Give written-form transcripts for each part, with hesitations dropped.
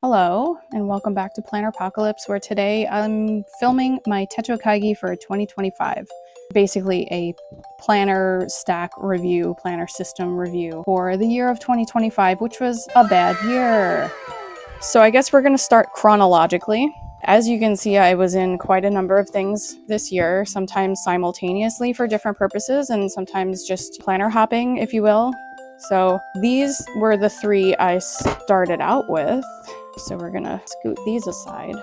Hello, and welcome back to Planner Apocalypse, where today I'm filming my techo kaigi for 2025. Basically a planner stack review, planner system review for the year of 2025, which was a bad year. So I guess we're going to start chronologically. As you can see, I was in quite a number of things this year, sometimes simultaneously for different purposes, and sometimes just planner hopping, if you will. So these were the three I started out with. So we're gonna scoot these aside.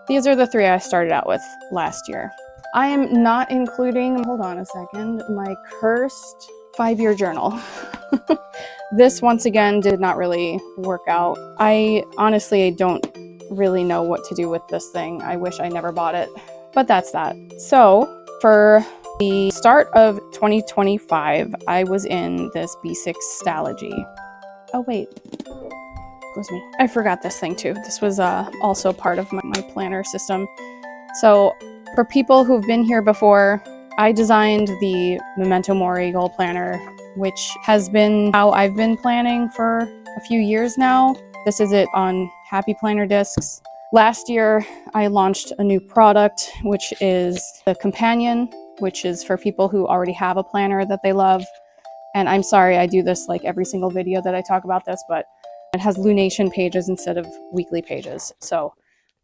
These are the three I started out with last year. I am not including, hold on a second, my cursed 5-year journal. This once again did not really work out. I honestly don't really know what to do with this thing. I wish I never bought it, but that's that. So for the start of 2025, I was in this 𝖍𝖎𝖓𝖓𝖊𝖉. Oh wait. Excuse me. I forgot this thing too. This was also part of my planner system. So for people who've been here before, I designed the Memento Mori goal planner, which has been how I've been planning for a few years now. This is it on Happy Planner discs. Last year, I launched a new product, which is the Companion, which is for people who already have a planner that they love. And I'm sorry I do this like every single video that I talk about this, but it has lunation pages instead of weekly pages. So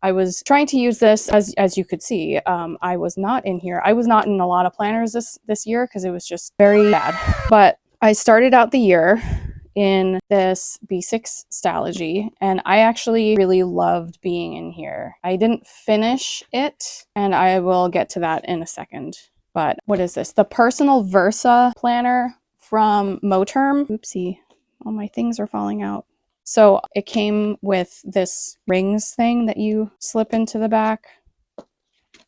I was trying to use this, as you could see. I was not in here. I was not in a lot of planners this year because it was just very bad. But I started out the year in this 𝖍𝖎𝖓𝖊𝖓𝖊𝖓, and I actually really loved being in here. I didn't finish it, and I will get to that in a second. But what is this? The Personal Versa planner from Moterm. Oopsie, all my things are falling out. So it came with this rings thing that you slip into the back.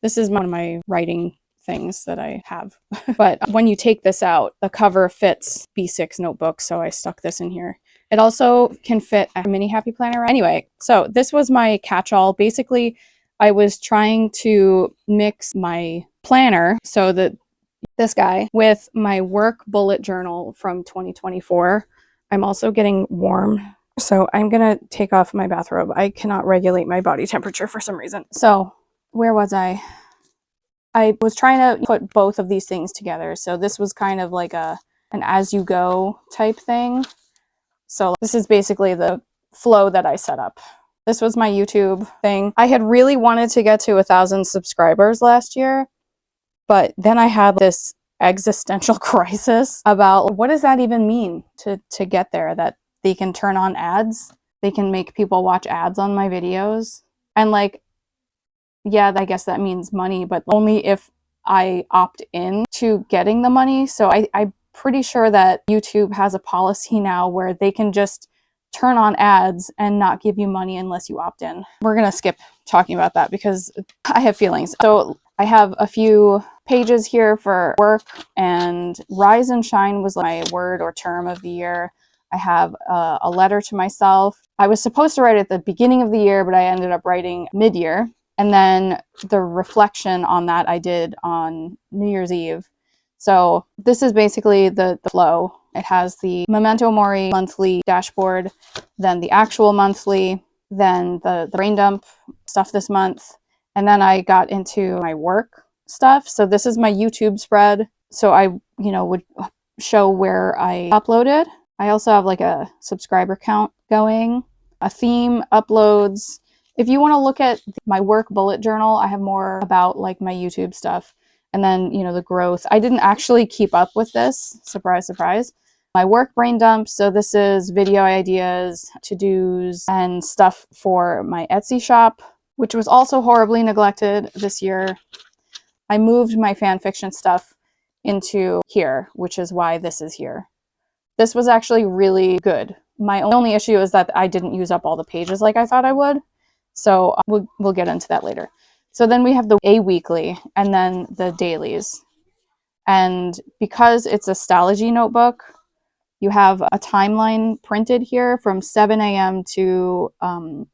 This is one of my writing things that I have. But when you take this out, the cover fits B6 notebook, so I stuck this in here. It also can fit a mini Happy Planner. Anyway, so this was my catch-all. Basically, I was trying to mix my planner, so that this guy, with my work bullet journal from 2024. I'm also getting warm. So I'm gonna take off my bathrobe. I cannot regulate my body temperature for some reason. So where was I? I was trying to put both of these things together. So this was kind of like an as-you-go type thing. So this is basically the flow that I set up. This was my YouTube thing. I had really wanted to get to 1,000 subscribers last year, but then I had this existential crisis about what does that even mean to get there, that they can turn on ads. They can make people watch ads on my videos. And like, yeah, I guess that means money, but only if I opt in to getting the money. So I'm pretty sure that YouTube has a policy now where they can just turn on ads and not give you money unless you opt in. We're going to skip talking about that because I have feelings. So I have a few pages here for work, and Rise and Shine was my word or term of the year. I have a letter to myself. I was supposed to write it at the beginning of the year, but I ended up writing mid-year. And then the reflection on that I did on New Year's Eve. So this is basically the flow. It has the Memento Mori monthly dashboard, then the actual monthly, then the brain dump stuff this month. And then I got into my work stuff. So this is my YouTube spread. So I, would show where I uploaded. I also have like a subscriber count going, a theme, uploads. If you want to look at my work bullet journal, I have more about like my YouTube stuff. And then, the growth. I didn't actually keep up with this. Surprise, surprise. My work brain dump. So this is video ideas, to-dos, and stuff for my Etsy shop, which was also horribly neglected this year. I moved my fan fiction stuff into here, which is why this is here. This was actually really good. My only issue is that I didn't use up all the pages like I thought I would. So we'll get into that later. So then we have the A weekly and then the dailies. And because it's a Stylogy notebook, you have a timeline printed here from 7 a.m. to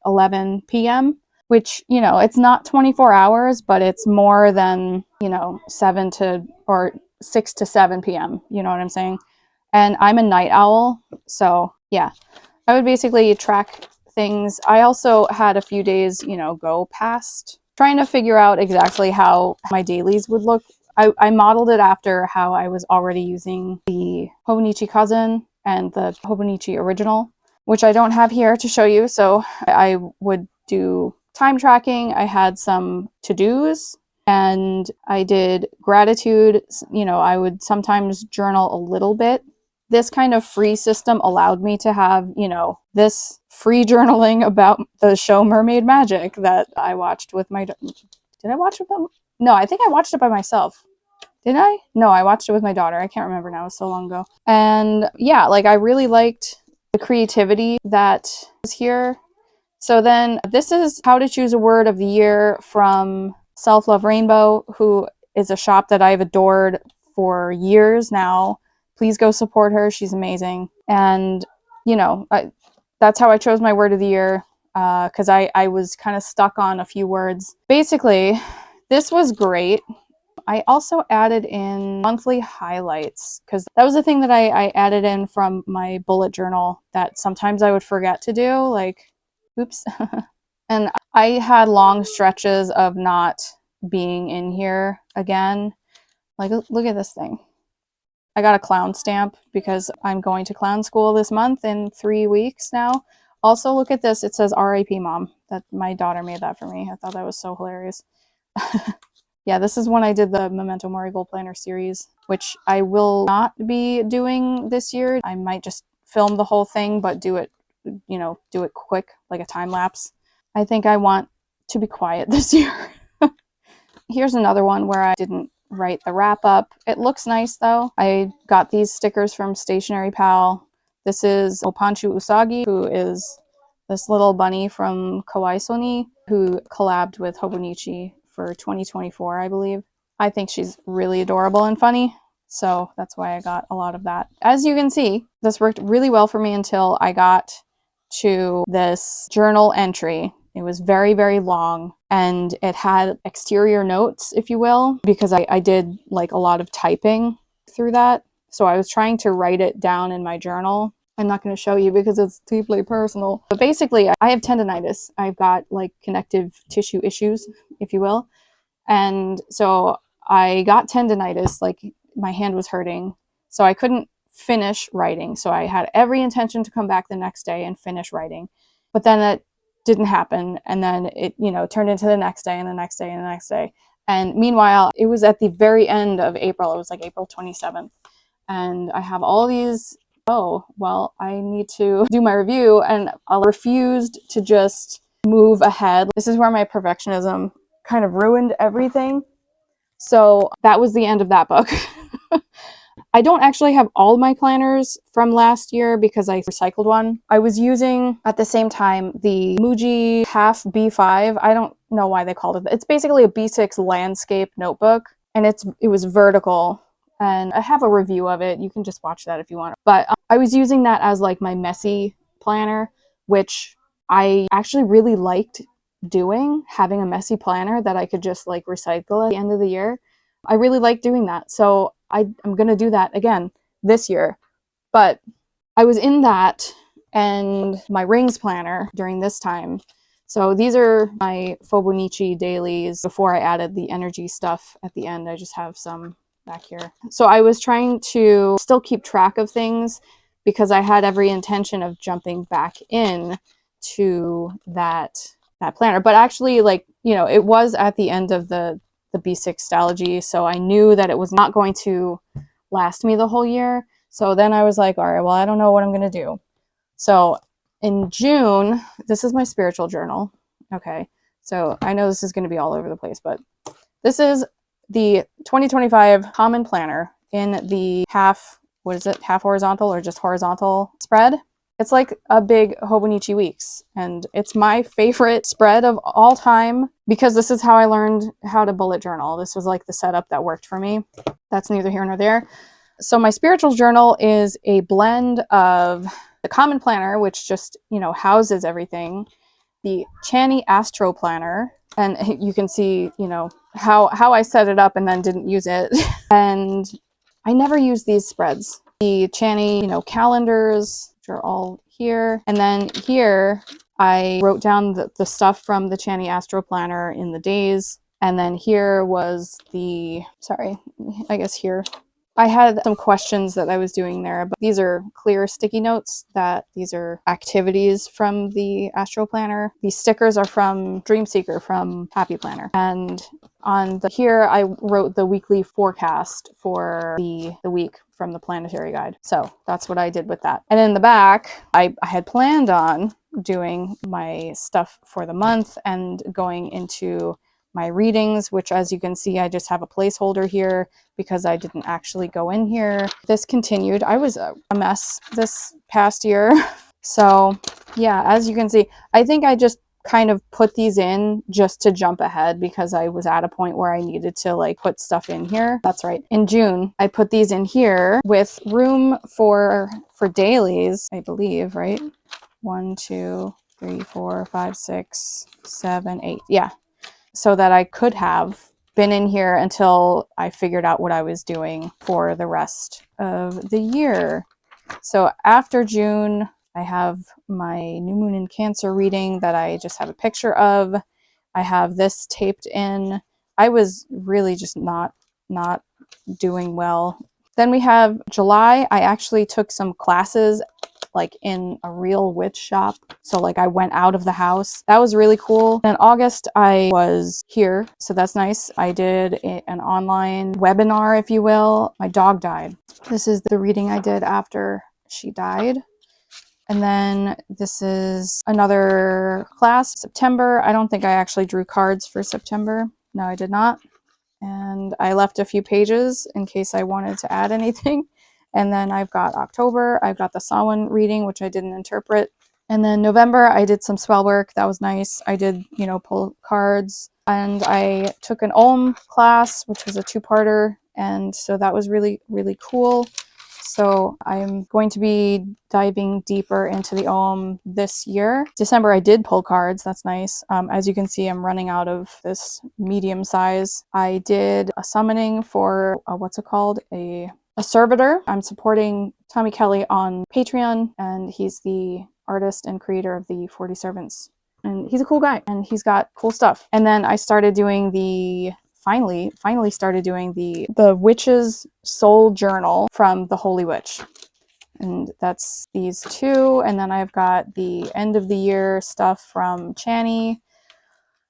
11 p.m., which, it's not 24 hours, but it's more than, 6 to 7 p.m. You know what I'm saying? And I'm a night owl, so yeah. I would basically track things. I also had a few days, you know, go past trying to figure out exactly how my dailies would look. I modeled it after how I was already using the Hobonichi Cousin and the Hobonichi Original, which I don't have here to show you. So I would do time tracking. I had some to-dos and I did gratitude. You know, I would sometimes journal a little bit. This kind of free system allowed me to have, you know, this free journaling about the show Mermaid Magic that I watched with my... Did I watch it with them? No, I think I watched it by myself. Did I? No, I watched it with my daughter. I can't remember now. It was so long ago. And yeah, like I really liked the creativity that is here. So then this is how to choose a word of the year from 𝖒𝖊𝖓𝖊𝖓, who is a shop that I've adored for years now. Please go support her. She's amazing. And, you know, that's how I chose my word of the year, because I was kind of stuck on a few words. Basically, this was great. I also added in monthly highlights because that was the thing that I added in from my bullet journal that sometimes I would forget to do, like, oops. And I had long stretches of not being in here again. Like, look at this thing. I got a clown stamp because I'm going to clown school this month in 3 weeks now. Also, look at this. It says R.I.P. Mom. That my daughter made that for me. I thought that was so hilarious. Yeah, this is when I did the Memento Mori Goal Planner series, which I will not be doing this year. I might just film the whole thing, but do it, you know, do it quick, like a time lapse. I think I want to be quiet this year. Here's another one where I didn't write the wrap up. It looks nice though. I got these stickers from Stationery Pal. This is Opanchu Usagi, who is this little bunny from 𝖘𝖊𝖊𝖓𝖙, who collabed with Hobonichi for 2024, I believe. I think she's really adorable and funny, so that's why I got a lot of that. As you can see, this worked really well for me until I got to this journal entry. It was very, very long, and it had exterior notes, if you will, because I did like a lot of typing through that. So I was trying to write it down in my journal. I'm not going to show you because it's deeply personal. But basically, I have tendonitis. I've got like connective tissue issues, if you will. And so I got tendonitis, like my hand was hurting. So I couldn't finish writing. So I had every intention to come back the next day and finish writing. But then it didn't happen. And then it, you know, turned into the next day and the next day and the next day. And meanwhile, it was at the very end of April. It was like April 27th. And I have all these, oh, well, I need to do my review, and I refused to just move ahead. This is where my perfectionism kind of ruined everything. So that was the end of that book. I don't actually have all my planners from last year because I recycled one. I was using at the same time the MUJI 𝖊𝖓𝖓𝖊𝖓. I don't know why they called it. It's basically a B6 landscape notebook, and it was vertical. And I have a review of it. You can just watch that if you want. But I was using that as like my messy planner, which I actually really liked doing, having a messy planner that I could just like recycle at the end of the year. I really like doing that. So I'm going to do that again this year. But I was in that and my rings planner during this time. So these are my Hobonichi dailies before I added the energy stuff at the end. I just have some back here. So I was trying to still keep track of things because I had every intention of jumping back in to that planner. But actually, like, you know, it was at the end of the B6 Stylogy, so I knew that it was not going to last me the whole year. So then I was like, all right, well, I don't know what I'm going to do. So in June, this is my spiritual journal. Okay, so I know this is going to be all over the place, but this is the 2025 Common Planner in the half horizontal or just horizontal spread. It's like a big Hobonichi Weeks, and it's my favorite spread of all time because this is how I learned how to bullet journal. This was like the setup that worked for me. That's neither here nor there. So my spiritual journal is a blend of the Common Planner, which just, you know, houses everything, the Chani Astro Planner, and you can see, you know, how I set it up and then didn't use it. And I never use these spreads. The Chani, you know, calendars, which are all here. And then here I wrote down the stuff from the Chani Astro Planner in the days. And then here was here. I had some questions that I was doing there, but these are clear sticky notes these are activities from the Astro Planner. These stickers are from Dream Seeker from Happy Planner. And here I wrote the weekly forecast for the week from the planetary guide. So that's what I did with that. And in the back, I had planned on doing my stuff for the month and going into my readings, which as you can see, I just have a placeholder here because I didn't actually go in here. This continued. I was a mess this past year. So yeah, as you can see, I think I just kind of put these in just to jump ahead because I was at a point where I needed to like put stuff in here. That's right. In June, I put these in here with room for dailies, I believe, right? 1, 2, 3, 4, 5, 6, 7, 8. Yeah. So that I could have been in here until I figured out what I was doing for the rest of the year. So after June, I have my new moon in Cancer reading that I just have a picture of. I have this taped in. I was really just not doing well. Then we have July. I actually took some classes like in a real witch shop. So like I went out of the house. That was really cool. In August, I was here. So that's nice. I did an online webinar, if you will. My dog died. This is the reading I did after she died. And then this is another class, September. I don't think I actually drew cards for September. No, I did not. And I left a few pages in case I wanted to add anything. And then I've got October, I've got the Samhain reading, which I didn't interpret. And then November, I did some spell work. That was nice. I did, pull cards. And I took an Om class, which was a 2-parter. And so that was really, really cool. So I'm going to be diving deeper into the Om this year. December, I did pull cards. That's nice. As you can see, I'm running out of this medium size. I did a summoning for, what's it called? A servitor. I'm supporting Tommy Kelly on Patreon, and he's the artist and creator of the 40 Servants. And he's a cool guy, and he's got cool stuff. And then I started doing finally started doing the Witch's Soul Journal from the Holy Witch. And that's these two. And then I've got the end of the year stuff from Chani.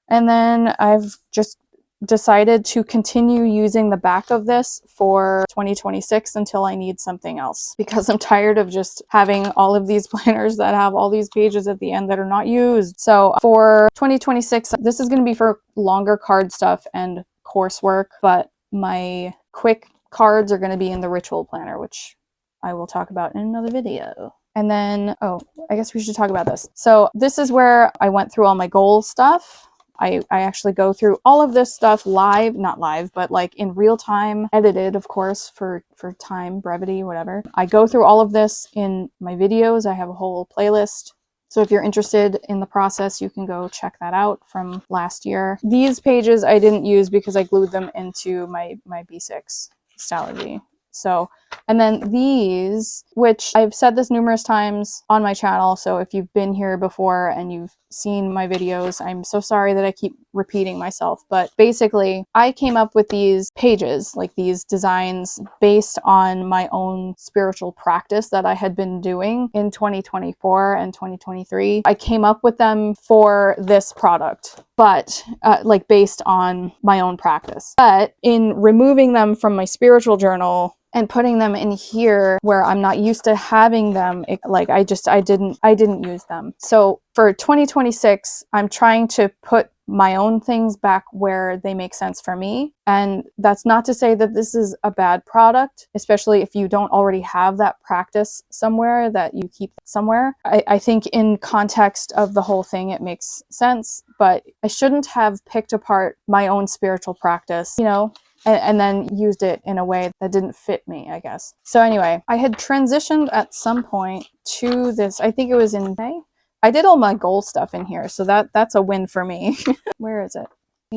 And then I've just decided to continue using the back of this for 2026 until I need something else, because I'm tired of just having all of these planners that have all these pages at the end that are not used. So for 2026, this is going to be for longer card stuff and coursework, but my quick cards are going to be in the ritual planner, which I will talk about in another video. And then, I guess we should talk about this. So this is where I went through all my goal stuff. I actually go through all of this stuff live, not live, but like in real time, edited, of course, for time, brevity, whatever. I go through all of this in my videos. I have a whole playlist. So if you're interested in the process, you can go check that out from last year. These pages I didn't use because I glued them into my B6 𝖭𝖊𝖓𝖊𝖓. So, and then these, which I've said this numerous times on my channel, so if you've been here before and you've seen my videos, I'm so sorry that I keep repeating myself, but basically I came up with these pages, like these designs, based on my own spiritual practice that I had been doing in 2024 and 2023. I came up with them for this product, but like based on my own practice. But in removing them from my spiritual journal and putting them in here where I'm not used to having them, I didn't use them. So for 2026, I'm trying to put my own things back where they make sense for me. And that's not to say that this is a bad product, especially if you don't already have that practice somewhere that you keep somewhere. I think in context of the whole thing, it makes sense, but I shouldn't have picked apart my own spiritual practice, and then used it in a way that didn't fit me, I guess. So anyway, I had transitioned at some point to this, I think it was in May. I did all my goal stuff in here, so that's a win for me. Where is it?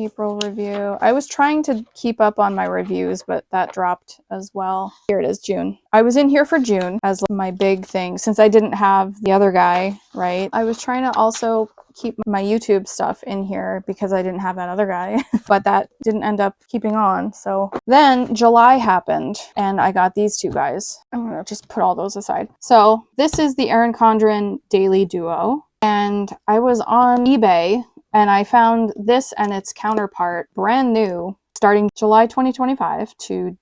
April review. I was trying to keep up on my reviews, but that dropped as well. Here it is, June. I was in here for June as my big thing since I didn't have the other guy, right? I was trying to also keep my YouTube stuff in here because I didn't have that other guy, but that didn't end up keeping on. So then July happened and I got these two guys. I'm gonna just put all those aside. So this is the Erin Condren Daily Duo, and I was on eBay and I found this and its counterpart brand new starting July 2025 to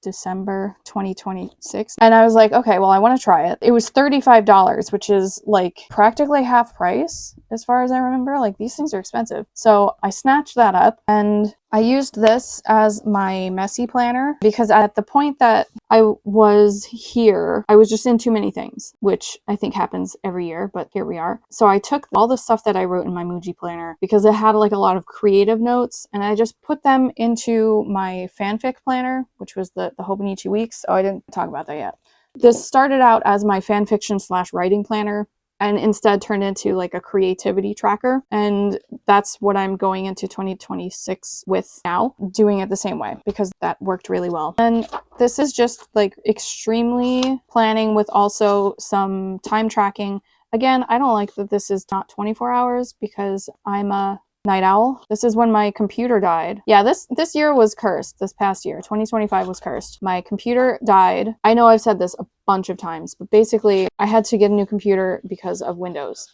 December 2026. And I was like, okay, well, I want to try it. It was $35, which is like practically half price as far as I remember. Like these things are expensive. So I snatched that up and I used this as my messy planner because at the point that I was here, I was just in too many things, which I think happens every year, but here we are. So I took all the stuff that I wrote in my MUJI planner because it had like a lot of creative notes and I just put them into my fanfic planner, which was the 𝖎𝖐𝖓𝖏 weeks. Oh, I didn't talk about that yet. This started out as my fanfiction/writing planner and instead turned into like a creativity tracker. And that's what I'm going into 2026 with now, doing it the same way because that worked really well. And this is just like extremely planning with also some time tracking. Again, I don't like that this is not 24 hours because I'm a night owl. This is when my computer died. Yeah, this year was cursed. This past year, 2025 was cursed. My computer died. I know I've said this a bunch of times, but basically I had to get a new computer because of Windows.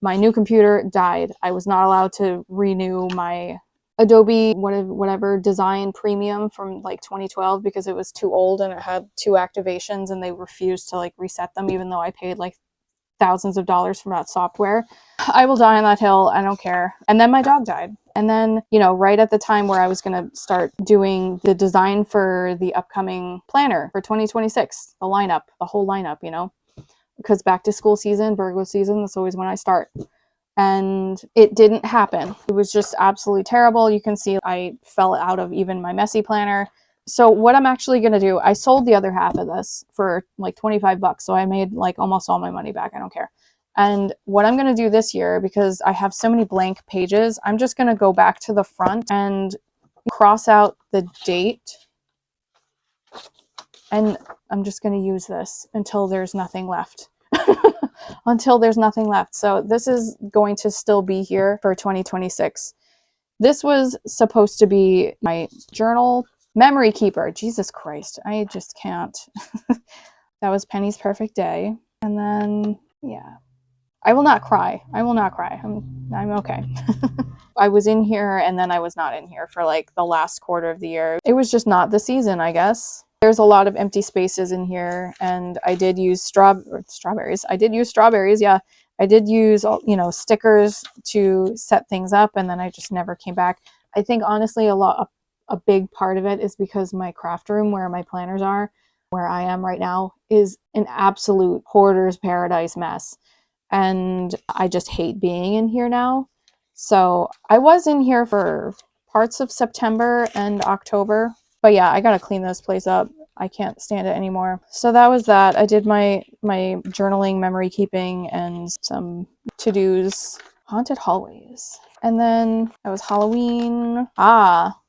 My new computer died. I was not allowed to renew my Adobe whatever design premium from like 2012 because it was too old and it had 2 activations and they refused to like reset them even though I paid like thousands of dollars from that software. I will die on that hill. I don't care. And then my dog died. And then, you know, right at the time where I was going to start doing the design for the upcoming planner for 2026, the lineup, the whole lineup, you know, because back to school season, Virgo season, that's always when I start. And it didn't happen. It was just absolutely terrible. You can see I fell out of even my messy planner. So what I'm actually going to do, I sold the other half of this for like 25 bucks. So I made like almost all my money back. I don't care. And what I'm going to do this year, because I have so many blank pages, I'm just going to go back to the front and cross out the date. And I'm just going to use this until there's nothing left. Until there's nothing left. So this is going to still be here for 2026. This was supposed to be my journal memory keeper. Jesus Christ, I just can't. That was Penny's perfect day. And then, yeah, I will not cry. I will not cry. I'm okay. I was in here and then I was not in here for like the last quarter of the year. It was just not the season, I guess. There's a lot of empty spaces in here and I did use strawberries. I did use strawberries, yeah. I did use, you know, stickers to set things up and then I just never came back. I think honestly a big part of it is because my craft room where my planners are, where I am right now, is an absolute hoarder's paradise mess. And I just hate being in here now. So I was in here for parts of September and October. But yeah, I gotta clean this place up. I can't stand it anymore. So that was that. I did my journaling, memory keeping, and some to-dos. Haunted hallways. And then it was Halloween.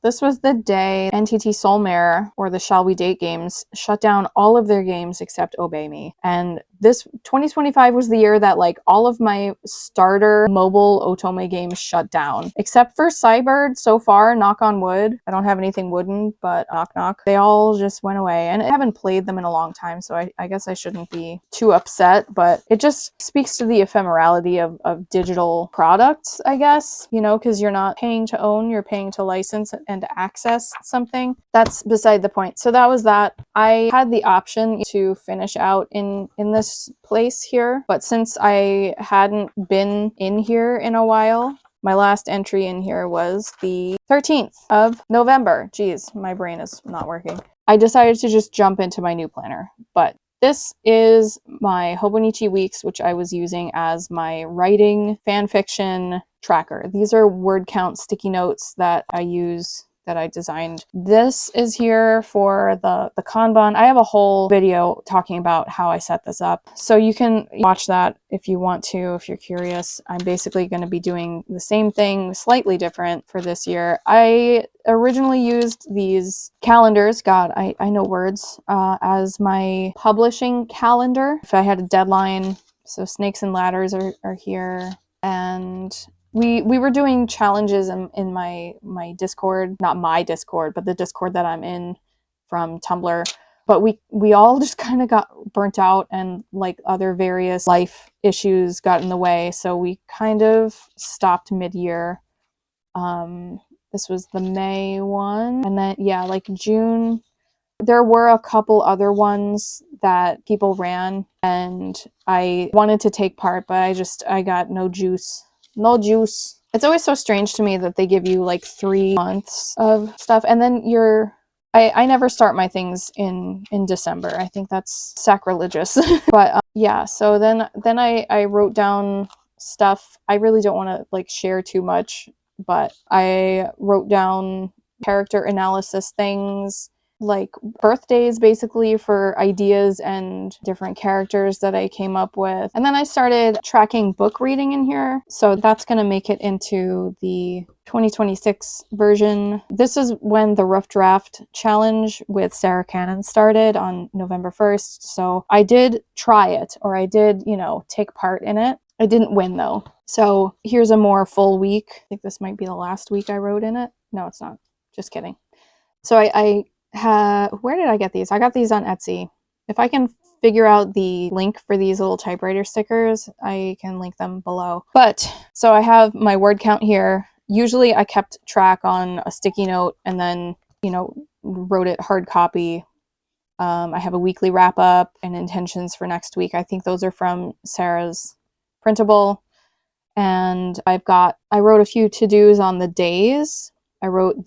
This was the day NTT Soulmare, or the Shall We Date games, shut down all of their games except Obey Me. And this 2025 was the year that like all of my starter mobile otome games shut down. Except for Cybird so far, knock on wood. I don't have anything wooden, but knock knock. They all just went away. And I haven't played them in a long time, so I guess I shouldn't be too upset. But it just speaks to the ephemerality of digital products, I guess. You know, because you're not paying to own, you're paying to license and access something. That's beside the point. So that was that. I had the option to finish out in this place here, but since I hadn't been in here in a while, my last entry in here was the 13th of November. Geez, my brain is not working. I decided to just jump into my new planner, but this is my 𝖎𝖐𝖓𝖏 weeks, which I was using as my writing fan fiction tracker. These are word count sticky notes that I use that I designed. This is here for the Kanban. I have a whole video talking about how I set this up. So you can watch that if you want to, if you're curious. I'm basically going to be doing the same thing, slightly different for this year. I originally used these calendars, God, I know words, as my publishing calendar. If I had a deadline, so Snakes and Ladders are here. And we were doing challenges in my Discord, not my Discord, but the Discord that I'm in from Tumblr. But we all just kind of got burnt out, and like other various life issues got in the way. So we kind of stopped mid-year. This was the May one. And then, yeah, like June, there were a couple other ones that people ran, and I wanted to take part, but I got no juice. No juice. It's always so strange to me that they give you like 3 months of stuff, and then I never start my things in December. I think that's sacrilegious. But yeah, so then I wrote down stuff. I really don't want to like share too much, but I wrote down character analysis things, like birthdays basically for ideas and different characters that I came up with. And then I started tracking book reading in here. So that's going to make it into the 2026 version. This is when the Rough Draft Challenge with Sarah Cannon started on November 1st. So I did try it, or I did, take part in it. I didn't win though. So here's a more full week. I think this might be the last week I wrote in it. No, it's not. Just kidding. So where did I get these? I got these on Etsy. If I can figure out the link for these little typewriter stickers, I can link them below. But so I have my word count here. Usually I kept track on a sticky note and then, wrote it hard copy. I have a weekly wrap up and intentions for next week. I think those are from Sarah's printable. And I wrote a few to-dos on the days. I wrote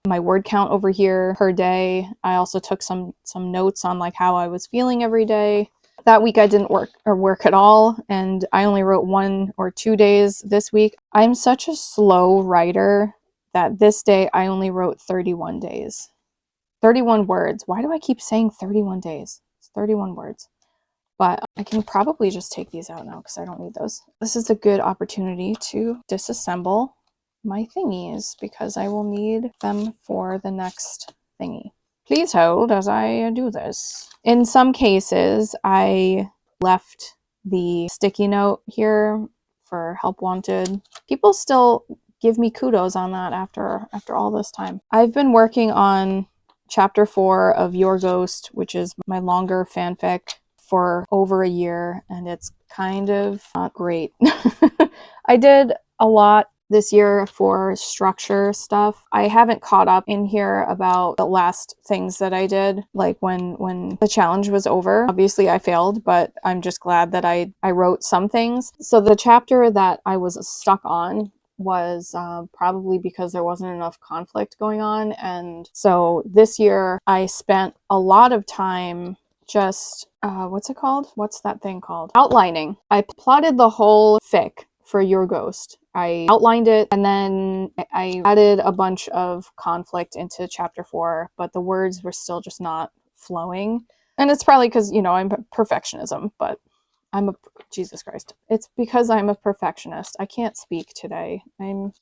my word count over here per day. I also took some notes on like how I was feeling every day. That week I didn't work at all, and I only wrote 1 or 2 days this week. I'm such a slow writer that this day I only wrote 31 days. 31 words. Why do I keep saying 31 days? It's 31 words. But I can probably just take these out now because I don't need those. This is a good opportunity to disassemble my thingies because I will need them for the next thingy. Please hold as I do this. In some cases, I left the sticky note here for help wanted. People still give me kudos on that after all this time. I've been working on chapter 4 of Your Ghost, which is my longer fanfic, for over a year, and it's kind of not great. I did a lot this year for structure stuff. I haven't caught up in here about the last things that I did, like when the challenge was over. Obviously I failed, but I'm just glad that I wrote some things. So the chapter that I was stuck on was probably because there wasn't enough conflict going on. And so this year I spent a lot of time just, what's it called? What's that thing called? Outlining. I plotted the whole fic for Your Ghost. I outlined it, and then I added a bunch of conflict into chapter 4, but the words were still just not flowing. And it's probably because, I'm perfectionism, but Jesus Christ. It's because I'm a perfectionist. I can't speak today.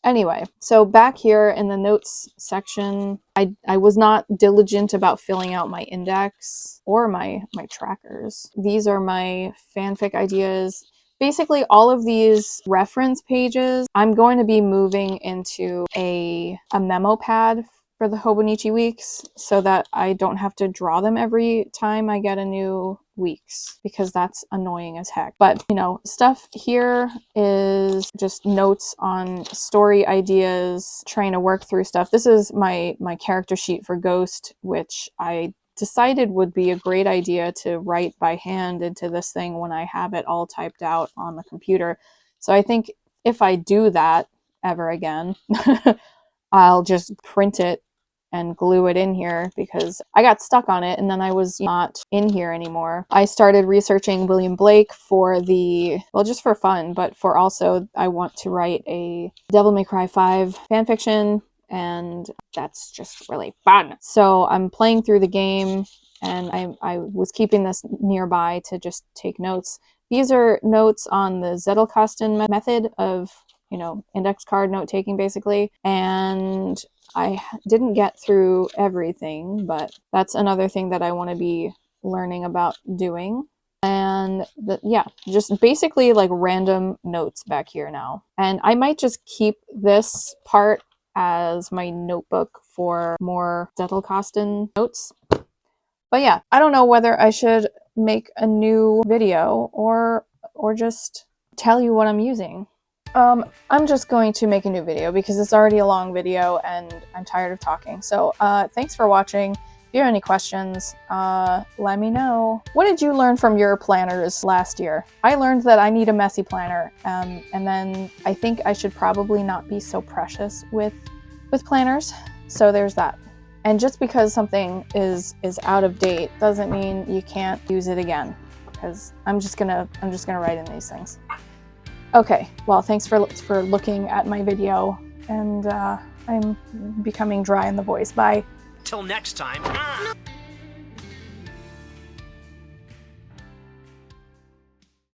Anyway, so back here in the notes section, I was not diligent about filling out my index or my trackers. These are my fanfic ideas. Basically, all of these reference pages, I'm going to be moving into a memo pad for the Hobonichi weeks so that I don't have to draw them every time I get a new weeks, because that's annoying as heck. But, stuff here is just notes on story ideas, trying to work through stuff. This is my character sheet for Ghost, which I decided would be a great idea to write by hand into this thing when I have it all typed out on the computer. So I think if I do that ever again, I'll just print it and glue it in here, because I got stuck on it and then I was not in here anymore. I started researching William Blake for just for fun, but for also I want to write a Devil May Cry 5 fanfiction, and that's just really fun. So I'm playing through the game, and I was keeping this nearby to just take notes. These are notes on the 𝖍𝖎𝖘 method of, you know, index card note taking basically. And I didn't get through everything, but that's another thing that I want to be learning about doing. And yeah, just basically like random notes back here now. And I might just keep this part as my notebook for more 𝖍𝖎𝖘 notes. But yeah, I don't know whether I should make a new video or just tell you what I'm using. I'm just going to make a new video because it's already a long video and I'm tired of talking. So thanks for watching. If you have any questions, let me know. What did you learn from your planners last year? I learned that I need a messy planner, and then I think I should probably not be so precious with planners. So there's that. And just because something is out of date doesn't mean you can't use it again, because I'm just gonna write in these things. Okay, well, thanks for looking at my video, and I'm becoming dry in the voice. Bye. Till next time.